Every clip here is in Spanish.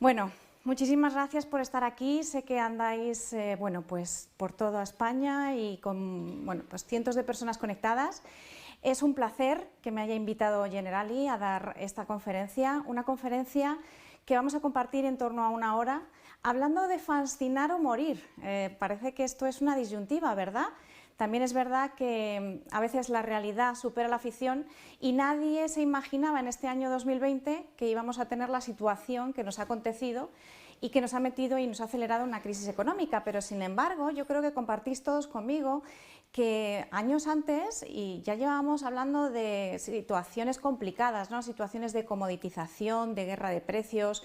Bueno, muchísimas gracias por estar aquí. Sé que andáis pues por toda España y con pues cientos de personas conectadas. Es un placer que me haya invitado Generali a dar esta conferencia, una conferencia que vamos a compartir en torno a una hora, hablando de fascinar o morir. Parece que esto es una disyuntiva, ¿verdad? También es verdad que a veces la realidad supera la ficción y nadie se imaginaba en este año 2020 que íbamos a tener la situación que nos ha acontecido y que nos ha metido y nos ha acelerado una crisis económica, pero sin embargo yo creo que compartís todos conmigo que años antes y ya llevábamos hablando de situaciones complicadas, ¿no? Situaciones de comoditización, de guerra de precios,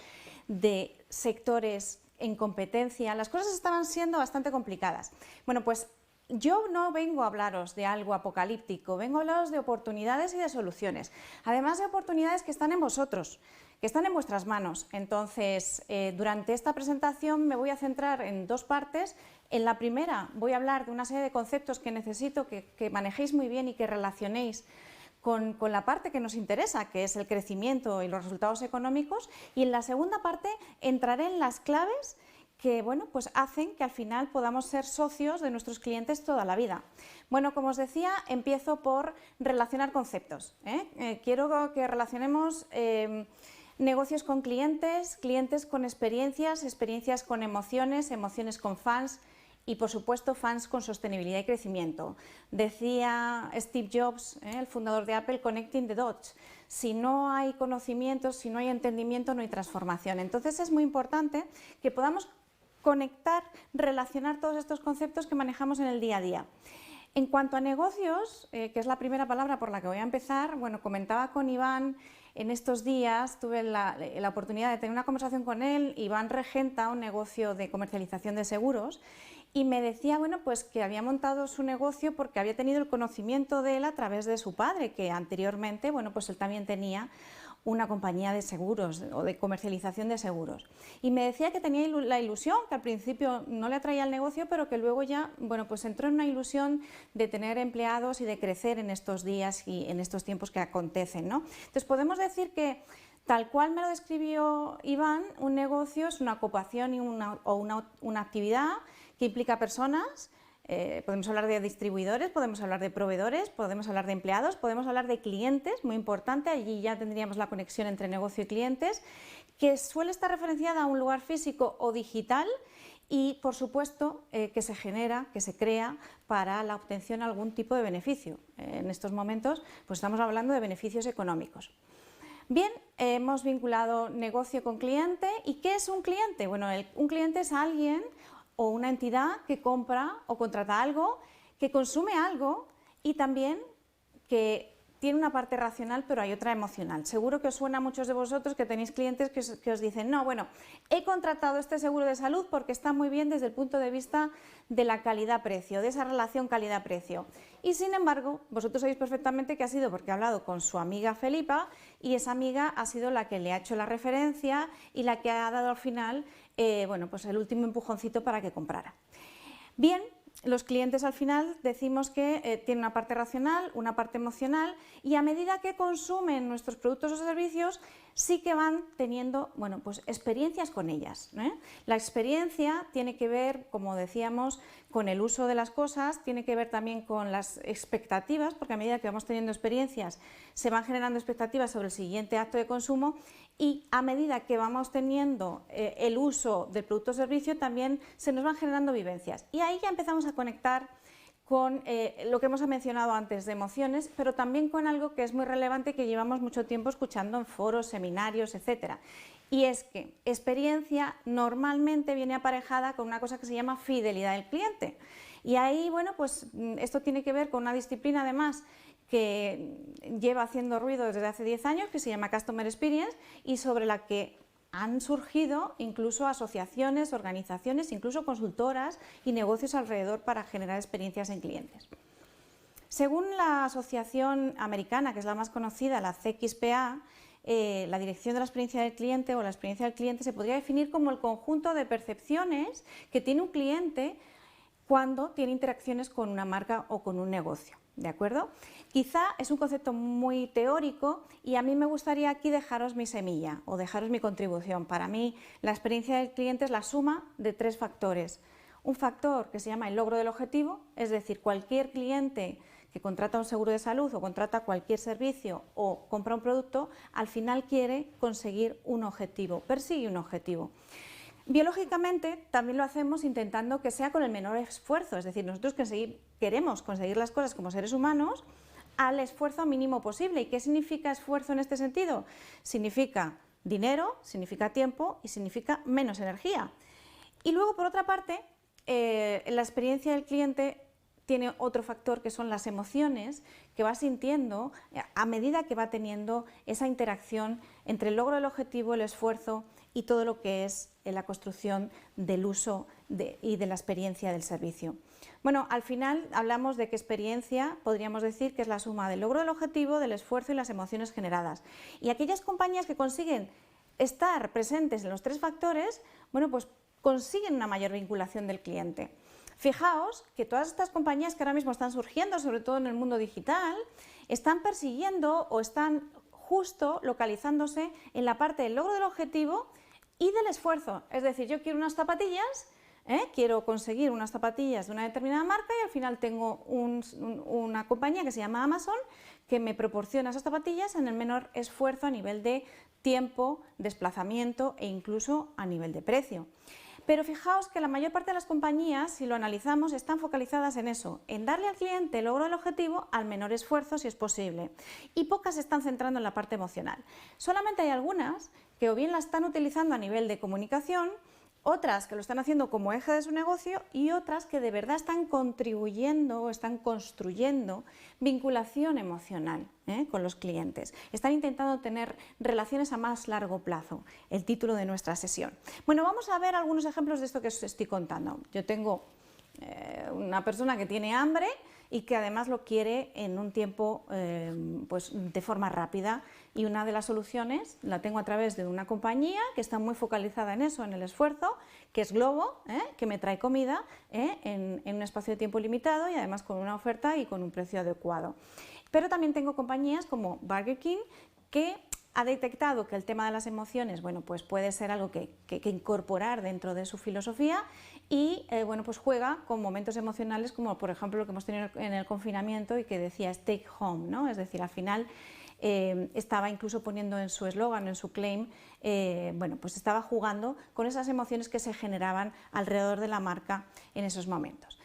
de sectores en competencia, las cosas estaban siendo bastante complicadas. Bueno, pues yo no vengo a hablaros de algo apocalíptico, vengo a hablaros de oportunidades y de soluciones, además de oportunidades que están en vosotros, que están en vuestras manos. Entonces, durante esta presentación me voy a centrar en dos partes. En la primera voy a hablar de una serie de conceptos que necesito que manejéis muy bien y que relacionéis con la parte que nos interesa, que es el crecimiento y los resultados económicos, y en la segunda parte entraré en las claves que pues hacen que al final podamos ser socios de nuestros clientes toda la vida. Bueno, como os decía, empiezo por relacionar conceptos. Quiero que relacionemos negocios con clientes, clientes con experiencias, experiencias con emociones, emociones con fans y, por supuesto, fans con sostenibilidad y crecimiento. Decía Steve Jobs, el fundador de Apple, connecting the dots. Si no hay conocimiento, si no hay entendimiento, no hay transformación. Entonces es muy importante que podamos conectar, relacionar todos estos conceptos que manejamos en el día a día. En cuanto a negocios, que es la primera palabra por la que voy a empezar, comentaba con Iván en estos días, tuve la oportunidad de tener una conversación con él. Iván regenta un negocio de comercialización de seguros y me decía pues que había montado su negocio porque había tenido el conocimiento de él a través de su padre, que anteriormente pues él también tenía una compañía de seguros o de comercialización de seguros. Y me decía que tenía la ilusión, que al principio no le atraía el negocio, pero que luego ya pues entró en una ilusión de tener empleados y de crecer en estos días y en estos tiempos que acontecen, ¿no? Entonces podemos decir que, tal cual me lo describió Iván, un negocio es una ocupación y una actividad que implica personas. Podemos hablar de distribuidores, podemos hablar de proveedores, podemos hablar de empleados, podemos hablar de clientes, muy importante, allí ya tendríamos la conexión entre negocio y clientes, que suele estar referenciada a un lugar físico o digital y, por supuesto, que se genera, que se crea para la obtención de algún tipo de beneficio. En estos momentos pues estamos hablando de beneficios económicos. Bien, hemos vinculado negocio con cliente. ¿Y qué es un cliente? Bueno, un cliente es alguien o una entidad que compra o contrata algo, que consume algo y también que tiene una parte racional, pero hay otra emocional. Seguro que os suena a muchos de vosotros que tenéis clientes que os dicen, no, he contratado este seguro de salud porque está muy bien desde el punto de vista de la calidad-precio, de esa relación calidad-precio. Y sin embargo, vosotros sabéis perfectamente que ha sido porque ha hablado con su amiga Felipa y esa amiga ha sido la que le ha hecho la referencia y la que ha dado al final pues el último empujoncito para que comprara. Bien, los clientes al final decimos que tienen una parte racional, una parte emocional y a medida que consumen nuestros productos o servicios sí que van teniendo pues experiencias con ellas. La experiencia tiene que ver, como decíamos, con el uso de las cosas, tiene que ver también con las expectativas, porque a medida que vamos teniendo experiencias se van generando expectativas sobre el siguiente acto de consumo y a medida que vamos teniendo el uso del producto o servicio también se nos van generando vivencias. Y ahí ya empezamos a conectar con lo que hemos mencionado antes de emociones, pero también con algo que es muy relevante y que llevamos mucho tiempo escuchando en foros, seminarios, etc. Y es que experiencia normalmente viene aparejada con una cosa que se llama fidelidad del cliente. Y ahí, pues esto tiene que ver con una disciplina además que lleva haciendo ruido desde hace 10 años, que se llama Customer Experience, y sobre la que han surgido incluso asociaciones, organizaciones, incluso consultoras y negocios alrededor para generar experiencias en clientes. Según la asociación americana, que es la más conocida, la CXPA, la dirección de la experiencia del cliente o la experiencia del cliente se podría definir como el conjunto de percepciones que tiene un cliente cuando tiene interacciones con una marca o con un negocio. ¿de acuerdo? Quizá es un concepto muy teórico y a mí me gustaría aquí dejaros mi semilla o dejaros mi contribución. Para mí, la experiencia del cliente es la suma de 3 factores. Un factor que se llama el logro del objetivo, es decir, cualquier cliente que contrata un seguro de salud o contrata cualquier servicio o compra un producto, al final quiere conseguir un objetivo, persigue un objetivo. Biológicamente también lo hacemos intentando que sea con el menor esfuerzo, es decir, nosotros queremos conseguir las cosas como seres humanos al esfuerzo mínimo posible. ¿Y qué significa esfuerzo en este sentido? Significa dinero, significa tiempo y significa menos energía. Y luego, por otra parte, la experiencia del cliente tiene otro factor que son las emociones que va sintiendo a medida que va teniendo esa interacción entre el logro del objetivo, el esfuerzo y todo lo que es la construcción del uso y de la experiencia del servicio. Bueno, al final hablamos de que experiencia podríamos decir que es la suma del logro del objetivo, del esfuerzo y las emociones generadas. Y aquellas compañías que consiguen estar presentes en los 3 factores, bueno, pues consiguen una mayor vinculación del cliente. Fijaos que todas estas compañías que ahora mismo están surgiendo, sobre todo en el mundo digital, están persiguiendo o están justo localizándose en la parte del logro del objetivo y del esfuerzo. Es decir, yo quiero unas zapatillas, quiero conseguir unas zapatillas de una determinada marca y al final tengo una compañía que se llama Amazon que me proporciona esas zapatillas en el menor esfuerzo a nivel de tiempo, desplazamiento e incluso a nivel de precio. Pero fijaos que la mayor parte de las compañías, si lo analizamos, están focalizadas en eso, en darle al cliente el logro del objetivo al menor esfuerzo si es posible. Y pocas se están centrando en la parte emocional. Solamente hay algunas que o bien la están utilizando a nivel de comunicación, otras que lo están haciendo como eje de su negocio y otras que de verdad están contribuyendo o están construyendo vinculación emocional con los clientes. Están intentando tener relaciones a más largo plazo, el título de nuestra sesión. Bueno, vamos a ver algunos ejemplos de esto que os estoy contando. Yo tengo una persona que tiene hambre y que además lo quiere en un tiempo pues de forma rápida, y una de las soluciones la tengo a través de una compañía que está muy focalizada en eso, en el esfuerzo, que es Glovo, que me trae comida en un espacio de tiempo limitado y además con una oferta y con un precio adecuado. Pero también tengo compañías como Burger King que ha detectado que el tema de las emociones, bueno, pues puede ser algo que incorporar dentro de su filosofía y bueno, pues juega con momentos emocionales como por ejemplo lo que hemos tenido en el confinamiento y que decía take home, ¿no? Es decir, al final estaba incluso poniendo en su eslogan, en su claim, bueno, pues estaba jugando con esas emociones que se generaban alrededor de la marca en esos momentos.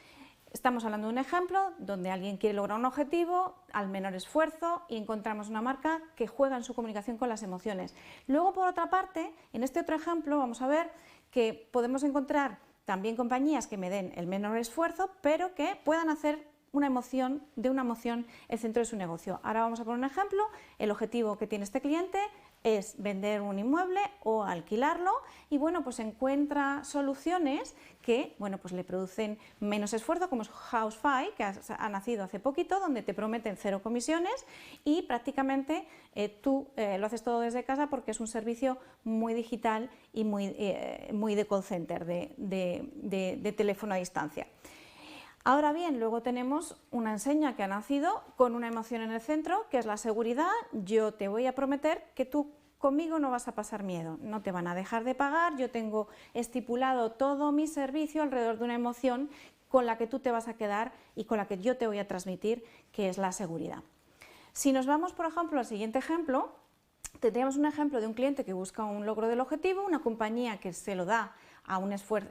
Estamos hablando de un ejemplo donde alguien quiere lograr un objetivo al menor esfuerzo y encontramos una marca que juega en su comunicación con las emociones. Luego, por otra parte, en este otro ejemplo vamos a ver que podemos encontrar también compañías que me den el menor esfuerzo, pero que puedan hacer una emoción el centro de su negocio. Ahora vamos a poner un ejemplo. El objetivo que tiene este cliente es vender un inmueble o alquilarlo y bueno, pues encuentra soluciones que bueno, pues le producen menos esfuerzo, como es Housefy, que ha nacido hace poquito, donde te prometen 0 comisiones y prácticamente tú lo haces todo desde casa porque es un servicio muy digital y muy de call center, de teléfono a distancia. Ahora bien, luego tenemos una enseña que ha nacido con una emoción en el centro, que es la seguridad. Yo te voy a prometer que tú conmigo no vas a pasar miedo, no te van a dejar de pagar, yo tengo estipulado todo mi servicio alrededor de una emoción con la que tú te vas a quedar y con la que yo te voy a transmitir, que es la seguridad. Si nos vamos, por ejemplo, al siguiente ejemplo, tendríamos un ejemplo de un cliente que busca un logro del objetivo, una compañía que se lo da a un esfuerzo,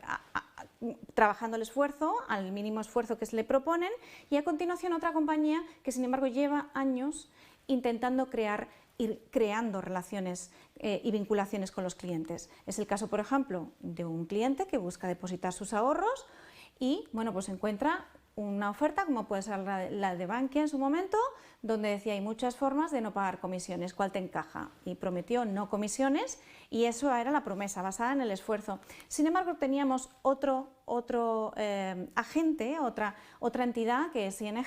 trabajando el esfuerzo, al mínimo esfuerzo que se le proponen, y a continuación otra compañía que sin embargo lleva años intentando ir creando relaciones y vinculaciones con los clientes. Es el caso, por ejemplo, de un cliente que busca depositar sus ahorros y bueno, pues encuentra una oferta como puede ser la de Bankia en su momento, donde decía hay muchas formas de no pagar comisiones, ¿cuál te encaja? Y prometió no comisiones y eso era la promesa basada en el esfuerzo. Sin embargo, teníamos otro agente, otra entidad que es ING,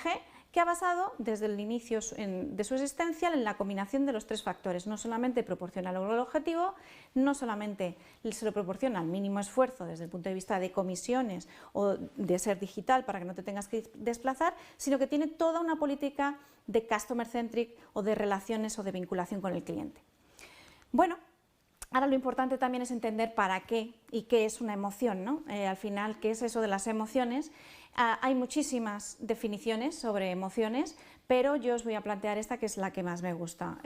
que ha basado desde el inicio de su existencia en la combinación de los tres factores. No solamente proporciona el logro del objetivo, no solamente se lo proporciona al mínimo esfuerzo desde el punto de vista de comisiones o de ser digital para que no te tengas que desplazar, sino que tiene toda una política de customer centric o de relaciones o de vinculación con el cliente. Bueno, ahora lo importante también es entender para qué y qué es una emoción, ¿no? Al final, ¿qué es eso de las emociones? Hay muchísimas definiciones sobre emociones, pero yo os voy a plantear esta que es la que más me gusta.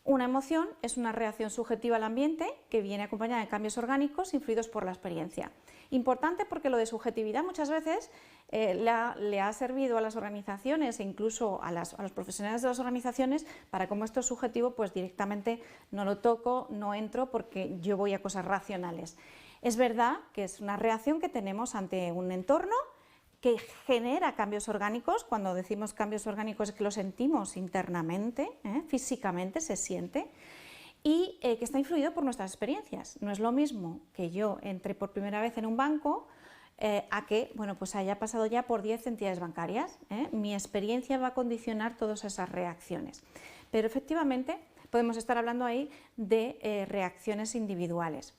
Una emoción es una reacción subjetiva al ambiente que viene acompañada de cambios orgánicos influidos por la experiencia. Importante porque lo de subjetividad muchas veces le ha servido a las organizaciones e incluso a los profesionales de las organizaciones para como esto es subjetivo, pues directamente no lo toco, no entro porque yo voy a cosas racionales. Es verdad que es una reacción que tenemos ante un entorno que genera cambios orgánicos. Cuando decimos cambios orgánicos es que lo sentimos internamente, físicamente se siente, y que está influido por nuestras experiencias. No es lo mismo que yo entre por primera vez en un banco a que bueno, pues haya pasado ya por 10 entidades bancarias. Mi experiencia va a condicionar todas esas reacciones. Pero efectivamente podemos estar hablando ahí de reacciones individuales.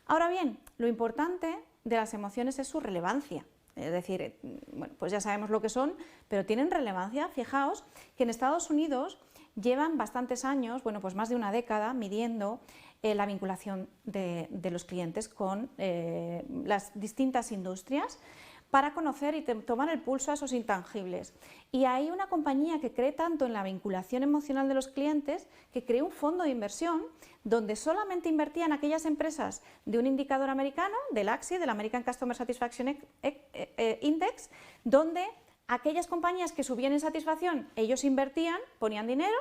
Ahora bien, lo importante de las emociones es su relevancia. Es decir, bueno, pues ya sabemos lo que son, pero tienen relevancia. Fijaos que en Estados Unidos llevan bastantes años, bueno, pues más de una década, midiendo la vinculación de los clientes con las distintas industrias para conocer y tomar el pulso a esos intangibles. Y hay una compañía que cree tanto en la vinculación emocional de los clientes que creó un fondo de inversión donde solamente invertían aquellas empresas de un indicador americano, del ACSI, del American Customer Satisfaction Index, donde aquellas compañías que subían en satisfacción, ellos invertían, ponían dinero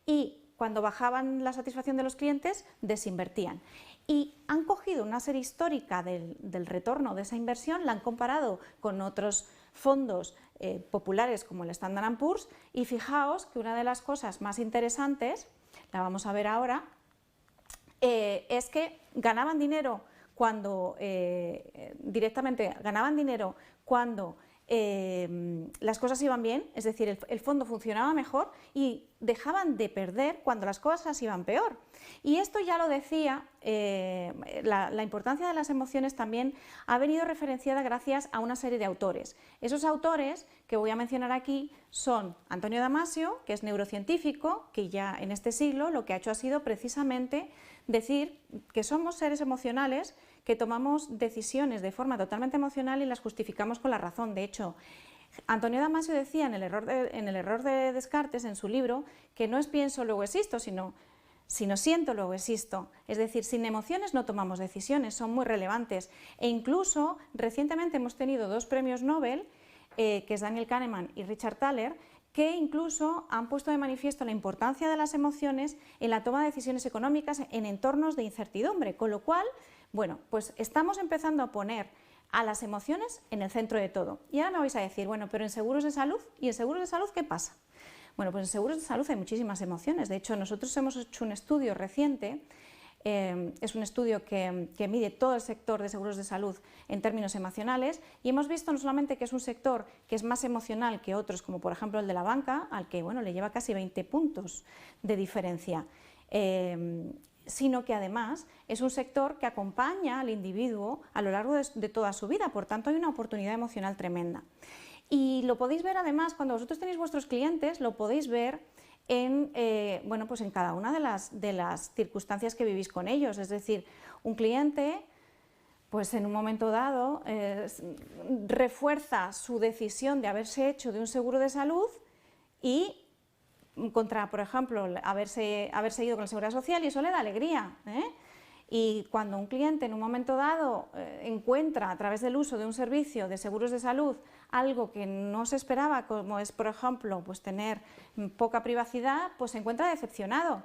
y cuando bajaban la satisfacción de los clientes, desinvertían. Y han cogido una serie histórica del retorno de esa inversión, la han comparado con otros fondos populares como el Standard & Poor's y fijaos que una de las cosas más interesantes, la vamos a ver ahora, es que ganaban dinero cuando directamente ganaban dinero cuando las cosas iban bien, es decir, el fondo funcionaba mejor y dejaban de perder cuando las cosas iban peor. Y esto ya lo decía, la importancia de las emociones también ha venido referenciada gracias a una serie de autores. Esos autores que voy a mencionar aquí son Antonio Damasio, que es neurocientífico, que ya en este siglo lo que ha hecho ha sido precisamente decir que somos seres emocionales, que tomamos decisiones de forma totalmente emocional y las justificamos con la razón. De hecho, Antonio Damasio decía en el error de Descartes, en su libro, que no es pienso luego existo, sino siento luego existo. Es decir, sin emociones no tomamos decisiones, son muy relevantes. E incluso recientemente hemos tenido 2 premios Nobel, que es Daniel Kahneman y Richard Thaler, que incluso han puesto de manifiesto la importancia de las emociones en la toma de decisiones económicas en entornos de incertidumbre, con lo cual, bueno, pues estamos empezando a poner a las emociones en el centro de todo. Y ahora me vais a decir, bueno, pero en seguros de salud, ¿y en seguros de salud qué pasa? Bueno, pues en seguros de salud hay muchísimas emociones. De hecho, nosotros hemos hecho un estudio reciente, es un estudio que mide todo el sector de seguros de salud en términos emocionales y hemos visto no solamente que es un sector que es más emocional que otros, como por ejemplo el de la banca, al que bueno, le lleva casi 20 puntos de diferencia, sino que además es un sector que acompaña al individuo a lo largo de toda su vida, por tanto hay una oportunidad emocional tremenda. Y lo podéis ver además, cuando vosotros tenéis vuestros clientes, lo podéis ver en, bueno, pues en cada una de las circunstancias que vivís con ellos. Es decir, un cliente, pues en un momento dado, refuerza su decisión de haberse hecho de un seguro de salud y contra, por ejemplo, haberse ido con la Seguridad Social, y eso le da alegría, Y cuando un cliente en un momento dado encuentra a través del uso de un servicio de seguros de salud algo que no se esperaba, como es, por ejemplo, pues tener poca privacidad, pues se encuentra decepcionado.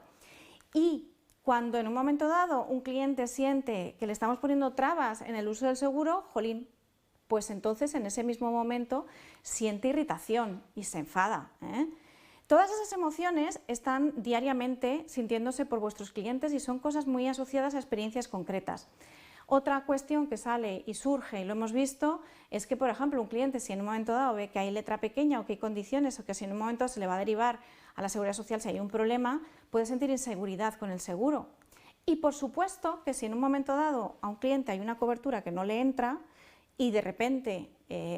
Y cuando en un momento dado un cliente siente que le estamos poniendo trabas en el uso del seguro, jolín, pues entonces en ese mismo momento siente irritación y se enfada. Todas esas emociones están diariamente sintiéndose por vuestros clientes y son cosas muy asociadas a experiencias concretas. Otra cuestión que sale y surge, y lo hemos visto, es que, por ejemplo, un cliente, si en un momento dado ve que hay letra pequeña o que hay condiciones, o que si en un momento se le va a derivar a la Seguridad Social si hay un problema, puede sentir inseguridad con el seguro. Y, por supuesto, que si en un momento dado a un cliente hay una cobertura que no le entra y de repente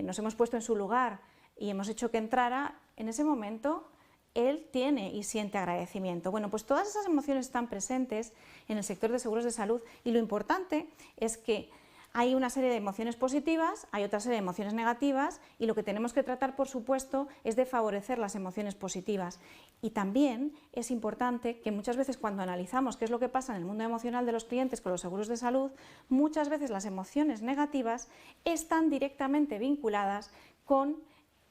nos hemos puesto en su lugar y hemos hecho que entrara, en ese momento él tiene y siente agradecimiento. Bueno, pues todas esas emociones están presentes en el sector de seguros de salud y lo importante es que hay una serie de emociones positivas, hay otra serie de emociones negativas y lo que tenemos que tratar, por supuesto, es de favorecer las emociones positivas. Y también es importante que muchas veces cuando analizamos qué es lo que pasa en el mundo emocional de los clientes con los seguros de salud, muchas veces las emociones negativas están directamente vinculadas con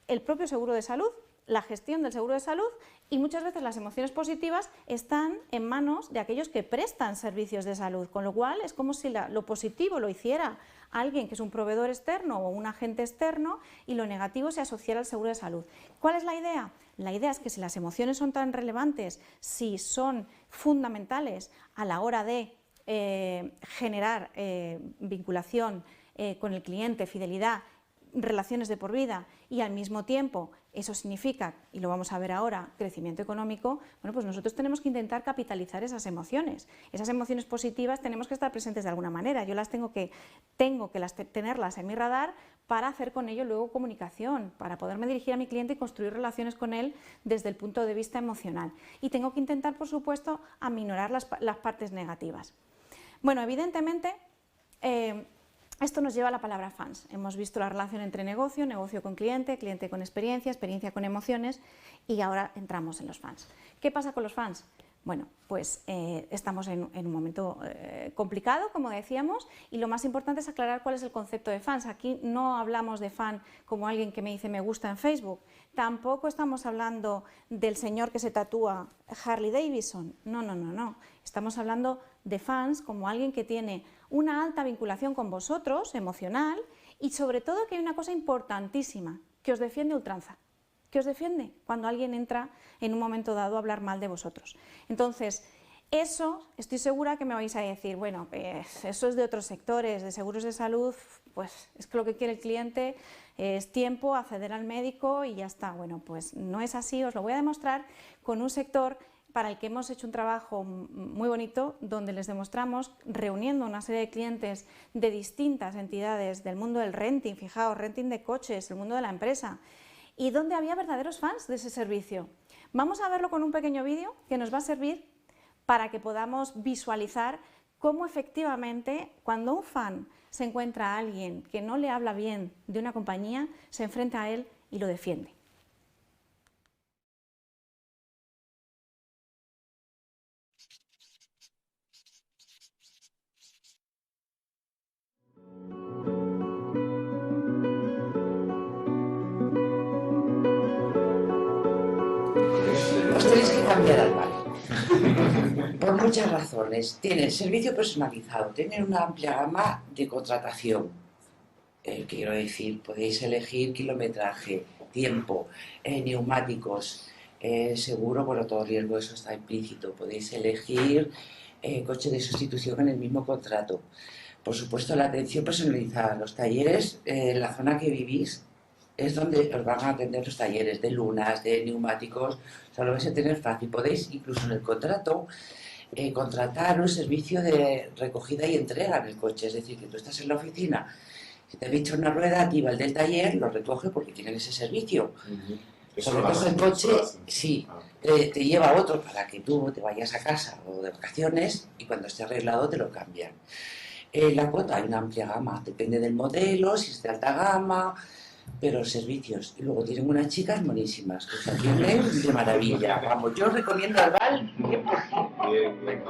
el propio seguro de salud, la gestión del seguro de salud, y muchas veces las emociones positivas están en manos de aquellos que prestan servicios de salud, con lo cual es como si lo positivo lo hiciera alguien que es un proveedor externo o un agente externo y lo negativo se asociara al seguro de salud. ¿Cuál es la idea? La idea es que si las emociones son tan relevantes, si son fundamentales a la hora de generar vinculación con el cliente, fidelidad, relaciones de por vida y al mismo tiempo eso significa, y lo vamos a ver ahora, crecimiento económico, bueno, pues nosotros tenemos que intentar capitalizar esas emociones. Esas emociones positivas tenemos que estar presentes de alguna manera. Yo las tengo que tenerlas en mi radar para hacer con ello luego comunicación, para poderme dirigir a mi cliente y construir relaciones con él desde el punto de vista emocional. Y tengo que intentar, por supuesto, aminorar las partes negativas. Bueno, evidentemente, esto nos lleva a la palabra fans. Hemos visto la relación entre negocio, negocio con cliente, cliente con experiencia, experiencia con emociones y ahora entramos en los fans. ¿Qué pasa con los fans? Bueno, pues estamos en un momento complicado, como decíamos, y lo más importante es aclarar cuál es el concepto de fans. Aquí no hablamos de fan como alguien que me dice me gusta en Facebook, tampoco estamos hablando del señor que se tatúa Harley Davidson, no. Estamos hablando de fans como alguien que tiene una alta vinculación con vosotros, emocional, y sobre todo que hay una cosa importantísima, que os defiende a ultranza. Que os defiende cuando alguien entra en un momento dado a hablar mal de vosotros. Entonces, eso estoy segura que me vais a decir, bueno, pues eso es de otros sectores, de seguros de salud, pues es que lo que quiere el cliente es tiempo, acceder al médico y ya está. Bueno, pues no es así, os lo voy a demostrar con un sector para el que hemos hecho un trabajo muy bonito, donde les demostramos, reuniendo una serie de clientes de distintas entidades del mundo del renting, fijaos, renting de coches, el mundo de la empresa, y donde había verdaderos fans de ese servicio. Vamos a verlo con un pequeño vídeo que nos va a servir para que podamos visualizar cómo efectivamente cuando un fan se encuentra a alguien que no le habla bien de una compañía, se enfrenta a él y lo defiende. Os tenéis que cambiar al vale. Por muchas razones. Tienen servicio personalizado, tienen una amplia gama de contratación. Quiero decir, podéis elegir kilometraje, tiempo, neumáticos, seguro, bueno, todo riesgo, eso está implícito. Podéis elegir coche de sustitución en el mismo contrato. Por supuesto, la atención personalizada. Los talleres, en la zona que vivís, es donde os van a atender los talleres de lunas, de neumáticos, o sea, lo vais a tener fácil. Podéis incluso en el contrato contratar un servicio de recogida y entrega en el coche, es decir, que tú estás en la oficina, si te ha dicho una rueda, aquí va el del taller, lo recoge porque tienen ese servicio. Solo coge el coche, sí, te lleva otro para que tú te vayas a casa o de vacaciones y cuando esté arreglado te lo cambian. La cuota hay una amplia gama, depende del modelo, si es de alta gama, pero servicios. Y luego tienen unas chicas monísimas que se atienden de maravilla. Vamos, yo recomiendo al Val 100%. Bien.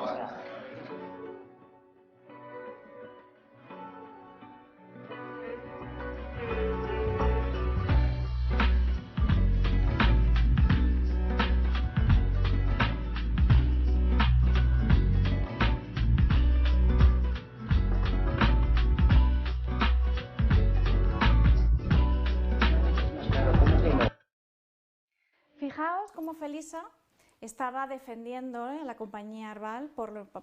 Fijaos cómo Felisa estaba defendiendo la compañía Arval,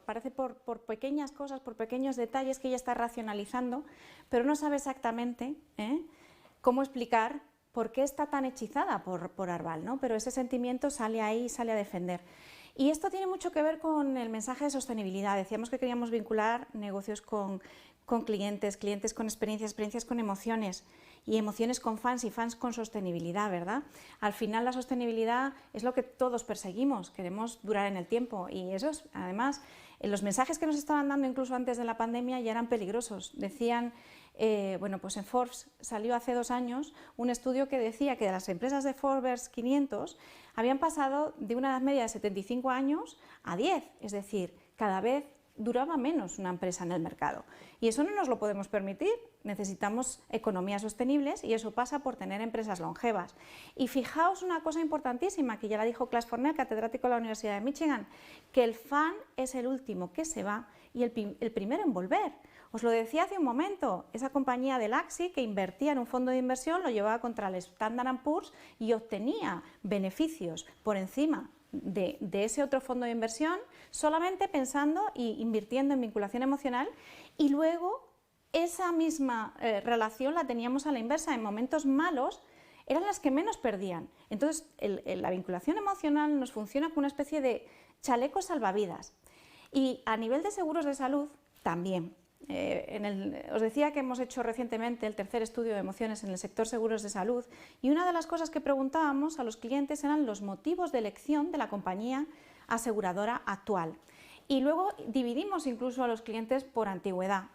parece por pequeñas cosas, por pequeños detalles que ella está racionalizando, pero no sabe exactamente cómo explicar por qué está tan hechizada por Arval, ¿no? Pero ese sentimiento sale ahí y sale a defender. Y esto tiene mucho que ver con el mensaje de sostenibilidad. Decíamos que queríamos vincular negocios con clientes, clientes con experiencias, experiencias con emociones y emociones con fans y fans con sostenibilidad, ¿verdad? Al final la sostenibilidad es lo que todos perseguimos, queremos durar en el tiempo y eso es, además, los mensajes que nos estaban dando incluso antes de la pandemia ya eran peligrosos. Decían, bueno, pues en Forbes salió hace 2 años un estudio que decía que las empresas de Forbes 500 habían pasado de una edad media de 75 años a 10, es decir, cada vez duraba menos una empresa en el mercado. Y eso no nos lo podemos permitir, necesitamos economías sostenibles y eso pasa por tener empresas longevas. Y fijaos una cosa importantísima, que ya la dijo Klaas Fornell, catedrático de la Universidad de Michigan, que el fan es el último que se va y el primero en volver. Os lo decía hace un momento, esa compañía del Axi que invertía en un fondo de inversión lo llevaba contra el Standard & Poor's y obtenía beneficios por encima de ese otro fondo de inversión solamente pensando e invirtiendo en vinculación emocional, y luego esa misma relación la teníamos a la inversa. En momentos malos eran las que menos perdían. Entonces la vinculación emocional nos funciona como una especie de chaleco salvavidas. Y a nivel de seguros de salud también. Os decía que hemos hecho recientemente el 3er estudio de emociones en el sector seguros de salud, y una de las cosas que preguntábamos a los clientes eran los motivos de elección de la compañía aseguradora actual. Y luego dividimos incluso a los clientes por antigüedad.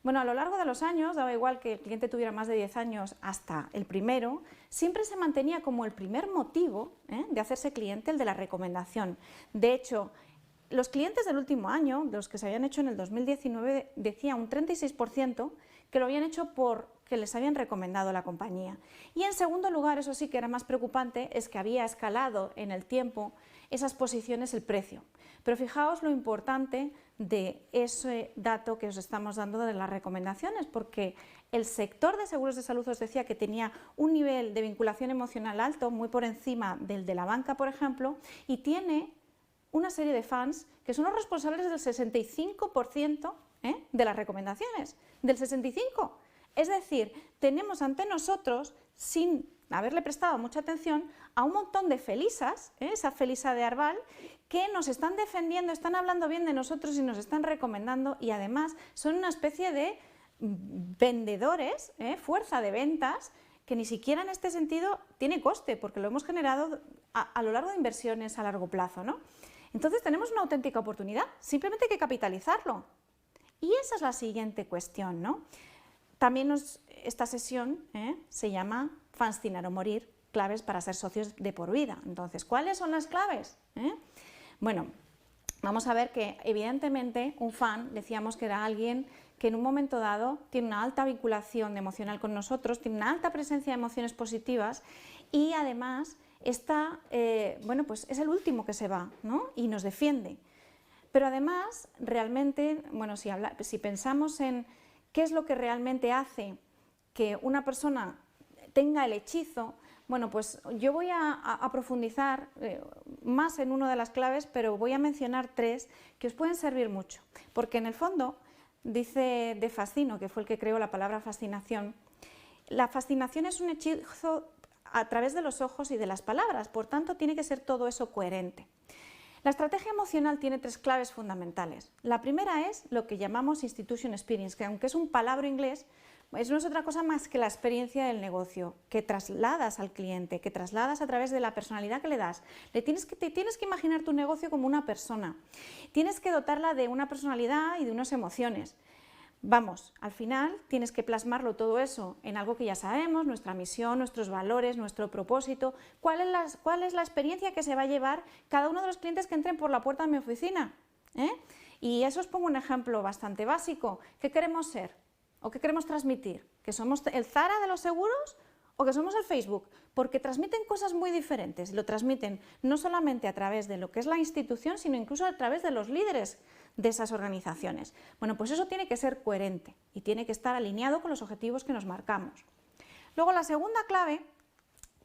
Bueno, a lo largo de los años, daba igual que el cliente tuviera más de 10 años hasta el primero, siempre se mantenía como el primer motivo de hacerse cliente el de la recomendación. De hecho, los clientes del último año, de los que se habían hecho en el 2019, decía un 36% que lo habían hecho porque les habían recomendado la compañía. Y en segundo lugar, eso sí que era más preocupante, es que había escalado en el tiempo esas posiciones el precio. Pero fijaos lo importante de ese dato que os estamos dando de las recomendaciones, porque el sector de seguros de salud os decía que tenía un nivel de vinculación emocional alto, muy por encima del de la banca, por ejemplo, y tiene una serie de fans que son los responsables del 65% de las recomendaciones, del 65%. Es decir, tenemos ante nosotros, sin haberle prestado mucha atención, a un montón de felisas, esa felisa de Arval, que nos están defendiendo, están hablando bien de nosotros y nos están recomendando, y además son una especie de vendedores, fuerza de ventas, que ni siquiera en este sentido tiene coste, porque lo hemos generado a lo largo de inversiones a largo plazo, ¿no? Entonces tenemos una auténtica oportunidad, simplemente hay que capitalizarlo. Y esa es la siguiente cuestión, ¿no? También esta sesión se llama Fascinar o morir, claves para ser socios de por vida. Entonces, ¿cuáles son las claves? Bueno, vamos a ver que evidentemente un fan, decíamos que era alguien que en un momento dado tiene una alta vinculación emocional con nosotros, tiene una alta presencia de emociones positivas y además bueno, pues es el último que se va, ¿no? Y nos defiende. Pero además, realmente, bueno, si pensamos en qué es lo que realmente hace que una persona tenga el hechizo, bueno, pues yo voy a profundizar más en una de las claves, pero voy a mencionar 3 que os pueden servir mucho. Porque en el fondo, dice De Fascino, que fue el que creó la palabra fascinación, la fascinación es un hechizo a través de los ojos y de las palabras, por tanto tiene que ser todo eso coherente. La estrategia emocional tiene 3 claves fundamentales. La primera es lo que llamamos Institution Experience, que aunque es un palabra inglés, no es otra cosa más que la experiencia del negocio, que trasladas al cliente, que trasladas a través de la personalidad que le das. Te tienes que imaginar tu negocio como una persona, tienes que dotarla de una personalidad y de unas emociones. Vamos, al final tienes que plasmarlo todo eso en algo que ya sabemos, nuestra misión, nuestros valores, nuestro propósito, cuál es la experiencia que se va a llevar cada uno de los clientes que entren por la puerta de mi oficina. Y eso os pongo un ejemplo bastante básico. ¿Qué queremos ser? ¿O qué queremos transmitir? ¿Que somos el Zara de los seguros o que somos el Facebook? Porque transmiten cosas muy diferentes. Lo transmiten no solamente a través de lo que es la institución, sino incluso a través de los líderes de esas organizaciones. Bueno, pues eso tiene que ser coherente y tiene que estar alineado con los objetivos que nos marcamos. Luego, la segunda clave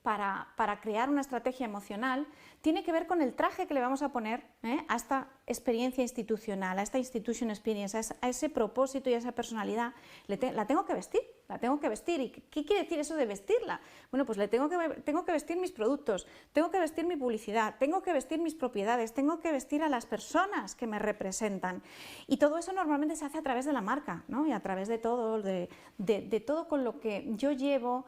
para crear una estrategia emocional tiene que ver con el traje que le vamos a poner a esta experiencia institucional, a esta institution experience, a ese propósito y a esa personalidad. La tengo que vestir, la tengo que vestir. ¿Y qué quiere decir eso de vestirla? Bueno, pues tengo que vestir mis productos, tengo que vestir mi publicidad, tengo que vestir mis propiedades, tengo que vestir a las personas que me representan. Y todo eso normalmente se hace a través de la marca, ¿no? Y a través de todo, de todo con lo que yo llevo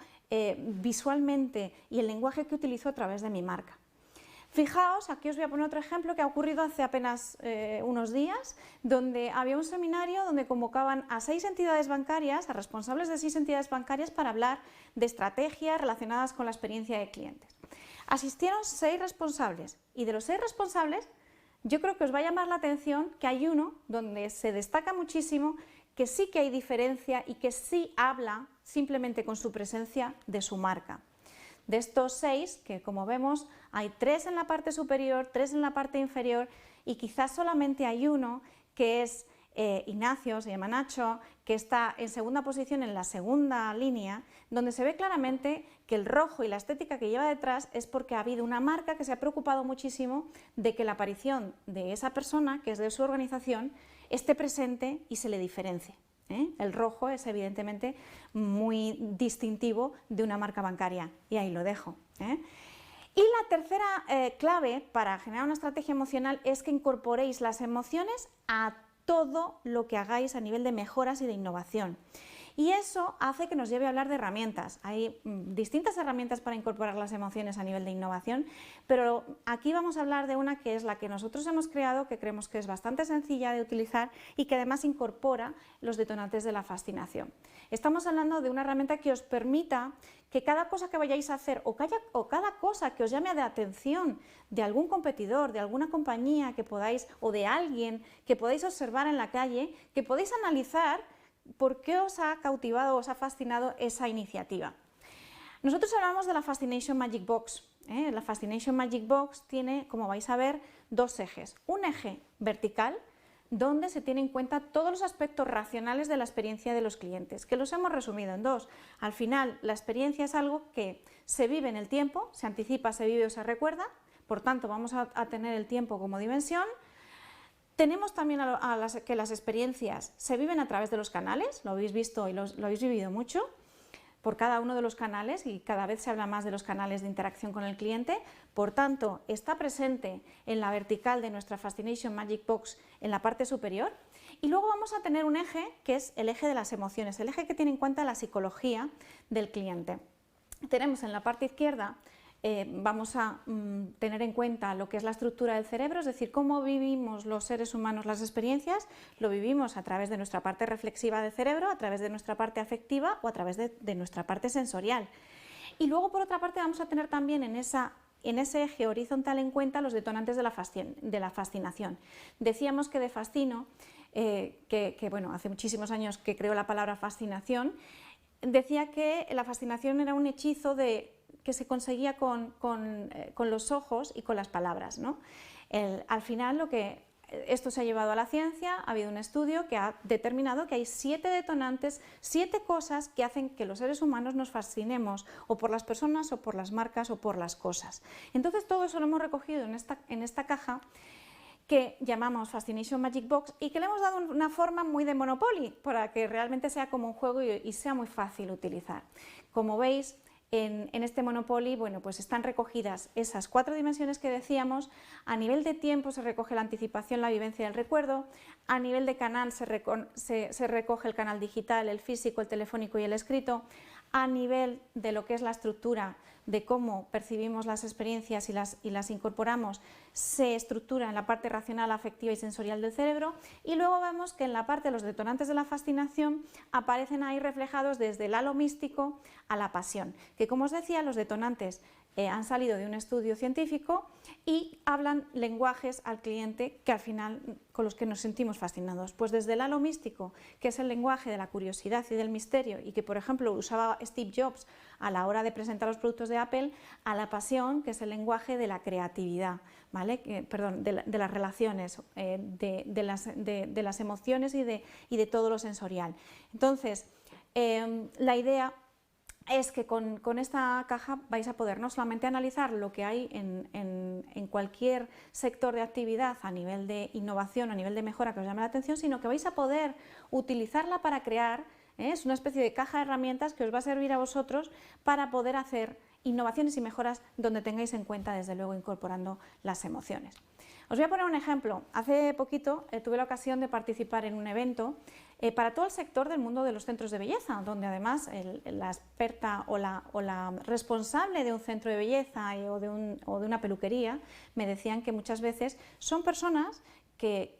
visualmente y el lenguaje que utilizo a través de mi marca. Fijaos, aquí os voy a poner otro ejemplo que ha ocurrido hace apenas unos días, donde había un seminario donde convocaban a 6 entidades bancarias, a responsables de 6 entidades bancarias para hablar de estrategias relacionadas con la experiencia de clientes. Asistieron 6 responsables y de los 6 responsables yo creo que os va a llamar la atención que hay uno donde se destaca muchísimo que sí que hay diferencia y que sí habla simplemente con su presencia de su marca. De estos 6, que como vemos hay 3 en la parte superior, 3 en la parte inferior y quizás solamente hay uno que es Ignacio, se llama Nacho, que está en segunda posición en la segunda línea, donde se ve claramente que el rojo y la estética que lleva detrás es porque ha habido una marca que se ha preocupado muchísimo de que la aparición de esa persona, que es de su organización, esté presente y se le diferencie. El rojo es evidentemente muy distintivo de una marca bancaria y ahí lo dejo. Y la tercera clave para generar una estrategia emocional es que incorporéis las emociones a todo lo que hagáis a nivel de mejoras y de innovación. Y eso hace que nos lleve a hablar de herramientas. Hay distintas herramientas para incorporar las emociones a nivel de innovación, pero aquí vamos a hablar de una que es la que nosotros hemos creado, que creemos que es bastante sencilla de utilizar y que además incorpora los detonantes de la fascinación. Estamos hablando de una herramienta que os permita que cada cosa que vayáis a hacer o cada cosa que os llame de atención de algún competidor, de alguna compañía que podáis o de alguien que podáis observar en la calle, que podéis analizar ¿por qué os ha cautivado, os ha fascinado esa iniciativa? Nosotros hablamos de la Fascination Magic Box. La Fascination Magic Box tiene, como vais a ver, 2 ejes. Un eje vertical, donde se tienen en cuenta todos los aspectos racionales de la experiencia de los clientes, que los hemos resumido en 2. Al final, la experiencia es algo que se vive en el tiempo, se anticipa, se vive o se recuerda, por tanto vamos a tener el tiempo como dimensión. Tenemos también que las experiencias se viven a través de los canales, lo habéis visto y lo habéis vivido mucho, por cada uno de los canales y cada vez se habla más de los canales de interacción con el cliente, por tanto está presente en la vertical de nuestra Fascination Magic Box en la parte superior y luego vamos a tener un eje que es el eje de las emociones, el eje que tiene en cuenta la psicología del cliente. Tenemos en la parte izquierda vamos a tener en cuenta lo que es la estructura del cerebro, es decir, cómo vivimos los seres humanos las experiencias, lo vivimos a través de nuestra parte reflexiva del cerebro, a través de nuestra parte afectiva o a través de nuestra parte sensorial. Y luego, por otra parte, vamos a tener también en ese eje horizontal en cuenta los detonantes de la fascinación. Decíamos que de Fascino, bueno, hace muchísimos años que creó la palabra fascinación, decía que la fascinación era un hechizo que se conseguía con los ojos y con las palabras, ¿no? Al final esto se ha llevado a la ciencia, ha habido un estudio que ha determinado que hay 7 detonantes, 7 cosas que hacen que los seres humanos nos fascinemos o por las personas o por las marcas o por las cosas. Entonces todo eso lo hemos recogido en esta caja que llamamos Fascination Magic Box y que le hemos dado una forma muy de Monopoly para que realmente sea como un juego y sea muy fácil utilizar. Como veis, en este Monopoly, bueno, pues están recogidas esas 4 dimensiones que decíamos. A nivel de tiempo se recoge la anticipación, la vivencia y el recuerdo. A nivel de canal se recoge el canal digital, el físico, el telefónico y el escrito. A nivel de lo que es la estructura de cómo percibimos las experiencias y las incorporamos, se estructura en la parte racional, afectiva y sensorial del cerebro, y luego vemos que en la parte de los detonantes de la fascinación aparecen ahí reflejados desde el halo místico a la pasión, que como os decía, los detonantes han salido de un estudio científico y hablan lenguajes al cliente que al final con los que nos sentimos fascinados. Pues desde el halo místico, que es el lenguaje de la curiosidad y del misterio y que por ejemplo usaba Steve Jobs a la hora de presentar los productos de Apple, a la pasión, que es el lenguaje de la creatividad, ¿vale? De las relaciones, de las emociones y de todo lo sensorial. Entonces, la idea es que con esta caja vais a poder no solamente analizar lo que hay en cualquier sector de actividad a nivel de innovación, a nivel de mejora que os llame la atención, sino que vais a poder utilizarla para crear, es una especie de caja de herramientas que os va a servir a vosotros para poder hacer innovaciones y mejoras donde tengáis en cuenta, desde luego, incorporando las emociones. Os voy a poner un ejemplo. Hace poquito tuve la ocasión de participar en un evento para todo el sector del mundo de los centros de belleza, donde además la experta o la responsable de un centro de belleza o de una peluquería me decían que muchas veces son personas que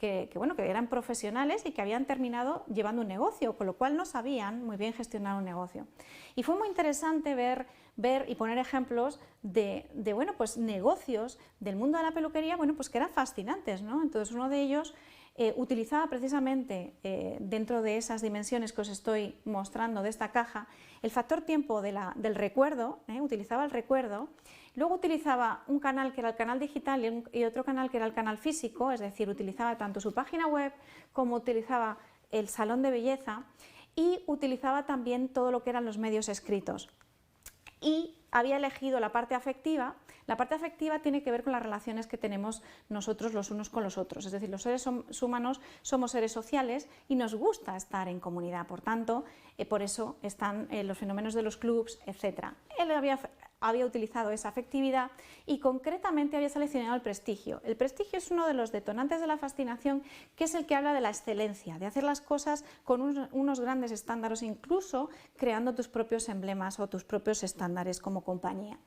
eran profesionales y que habían terminado llevando un negocio, con lo cual no sabían muy bien gestionar un negocio. Y fue muy interesante ver y poner ejemplos de negocios del mundo de la peluquería, que eran fascinantes, ¿no? Entonces uno de ellos utilizaba precisamente dentro de esas dimensiones que os estoy mostrando de esta caja, el factor tiempo del recuerdo, utilizaba el recuerdo. Luego utilizaba un canal que era el canal digital y otro canal que era el canal físico, es decir, utilizaba tanto su página web como utilizaba el salón de belleza y utilizaba también todo lo que eran los medios escritos. Y había elegido la parte afectiva. La parte afectiva tiene que ver con las relaciones que tenemos nosotros los unos con los otros, es decir, los seres humanos somos seres sociales y nos gusta estar en comunidad, por tanto, por eso están los fenómenos de los clubs, etc. Él había utilizado esa afectividad y concretamente había seleccionado el prestigio. El prestigio es uno de los detonantes de la fascinación, que es el que habla de la excelencia, de hacer las cosas con unos grandes estándares, incluso creando tus propios emblemas o tus propios estándares como compañía.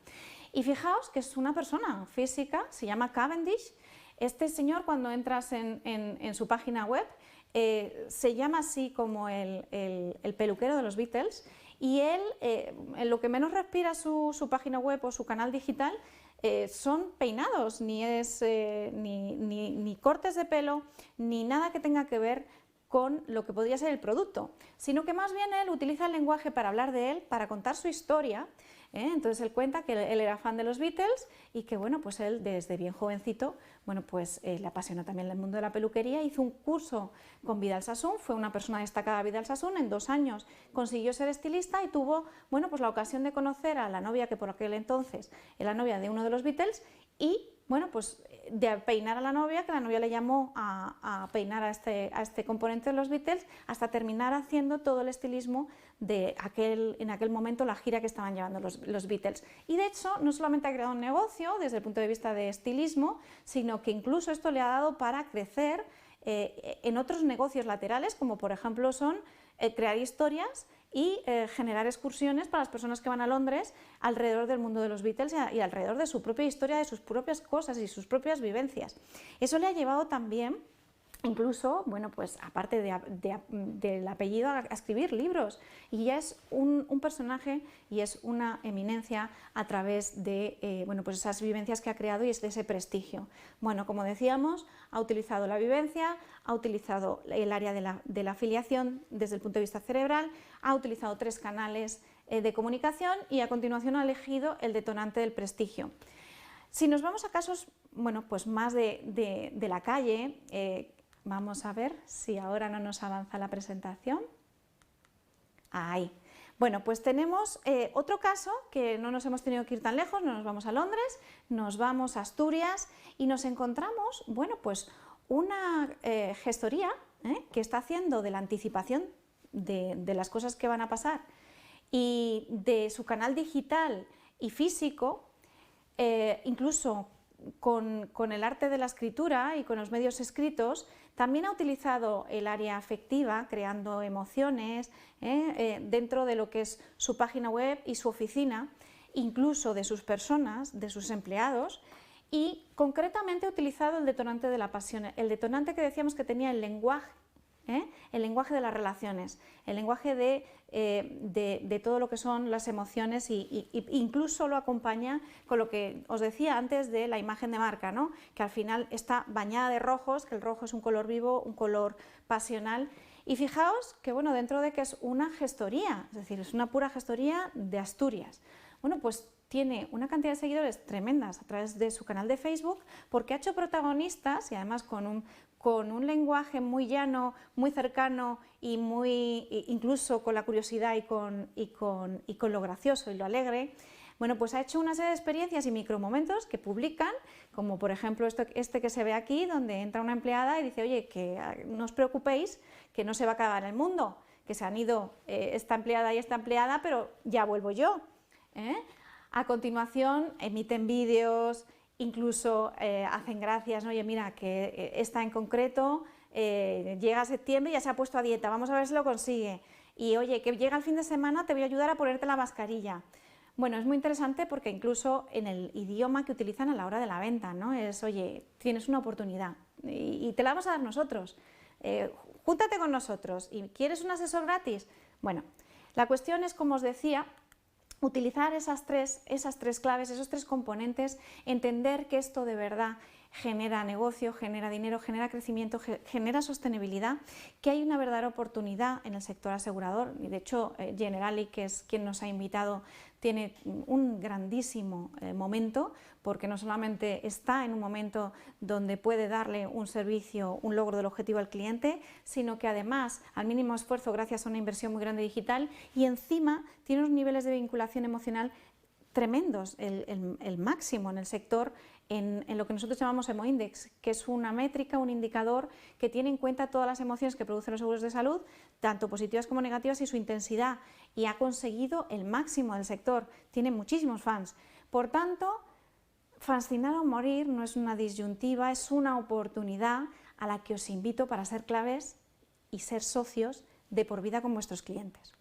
Y fijaos que es una persona física, se llama Cavendish. Este señor, cuando entras en su página web, se llama así como el peluquero de los Beatles, y él, en lo que menos respira su página web o su canal digital, son peinados, ni cortes de pelo, ni nada que tenga que ver con lo que podría ser el producto, sino que más bien él utiliza el lenguaje para hablar de él, para contar su historia. Entonces él cuenta que él era fan de los Beatles y que pues él desde bien jovencito le apasionó también el mundo de la peluquería, hizo un curso con Vidal Sassoon, fue una persona destacada Vidal Sassoon, en 2 años consiguió ser estilista y tuvo la ocasión de conocer a la novia que por aquel entonces era la novia de uno de los Beatles y de peinar a la novia, que la novia le llamó a peinar a este componente de los Beatles, hasta terminar haciendo todo el estilismo de en aquel momento la gira que estaban llevando los Beatles. Y de hecho, no solamente ha creado un negocio desde el punto de vista de estilismo, sino que incluso esto le ha dado para crecer en otros negocios laterales, como por ejemplo son crear historias y generar excursiones para las personas que van a Londres alrededor del mundo de los Beatles y alrededor de su propia historia, de sus propias cosas y sus propias vivencias. Eso le ha llevado también, incluso, aparte del apellido, a escribir libros, y ya es un personaje y es una eminencia a través de esas vivencias que ha creado y es de ese prestigio. Como decíamos, ha utilizado la vivencia, ha utilizado el área de la afiliación desde el punto de vista cerebral, ha utilizado 3 canales de comunicación y a continuación ha elegido el detonante del prestigio. Si nos vamos a casos más de la calle, vamos a ver si ahora no nos avanza la presentación. Ahí. Pues tenemos otro caso que no nos hemos tenido que ir tan lejos, no nos vamos a Londres, nos vamos a Asturias y nos encontramos, una gestoría que está haciendo de la anticipación de las cosas que van a pasar y de su canal digital y físico, incluso con el arte de la escritura y con los medios escritos, también ha utilizado el área afectiva, creando emociones dentro de lo que es su página web y su oficina, incluso de sus personas, de sus empleados, y concretamente ha utilizado el detonante de la pasión, el detonante que decíamos que tenía el lenguaje de las relaciones, el lenguaje de todo lo que son las emociones y incluso lo acompaña con lo que os decía antes de la imagen de marca, ¿no? Que al final está bañada de rojos, que el rojo es un color vivo, un color pasional. Y fijaos que dentro de que es una gestoría, es decir, es una pura gestoría de Asturias, tiene una cantidad de seguidores tremendas a través de su canal de Facebook porque ha hecho protagonistas, y además con con un lenguaje muy llano, muy cercano y incluso con la curiosidad y con lo gracioso y lo alegre, bueno, pues ha hecho una serie de experiencias y micromomentos que publican, como por ejemplo este que se ve aquí, donde entra una empleada y dice, oye, que no os preocupéis, que no se va a acabar el mundo, que se han ido esta empleada y esta empleada, pero ya vuelvo yo. A continuación emiten vídeos, incluso hacen gracias, ¿no? Oye, mira, que esta en concreto llega a septiembre y ya se ha puesto a dieta, vamos a ver si lo consigue. Y oye, que llega el fin de semana, te voy a ayudar a ponerte la mascarilla. Bueno, es muy interesante porque incluso en el idioma que utilizan a la hora de la venta, ¿no? Es, oye, tienes una oportunidad y te la vamos a dar nosotros. Júntate con nosotros y ¿quieres un asesor gratis? Bueno, la cuestión es, como os decía, utilizar esas tres claves, esos tres componentes, entender que esto de verdad genera negocio, genera dinero, genera crecimiento, genera sostenibilidad, que hay una verdadera oportunidad en el sector asegurador. Y de hecho, Generali, que es quien nos ha invitado, tiene un grandísimo momento, porque no solamente está en un momento donde puede darle un servicio, un logro del objetivo al cliente, sino que además, al mínimo esfuerzo, gracias a una inversión muy grande digital, y encima tiene unos niveles de vinculación emocional tremendos, el máximo en el sector, en lo que nosotros llamamos Emoindex, que es una métrica, un indicador que tiene en cuenta todas las emociones que producen los seguros de salud, tanto positivas como negativas, y su intensidad, y ha conseguido el máximo del sector, tiene muchísimos fans. Por tanto, fascinar o morir no es una disyuntiva, es una oportunidad a la que os invito para ser claves y ser socios de por vida con vuestros clientes.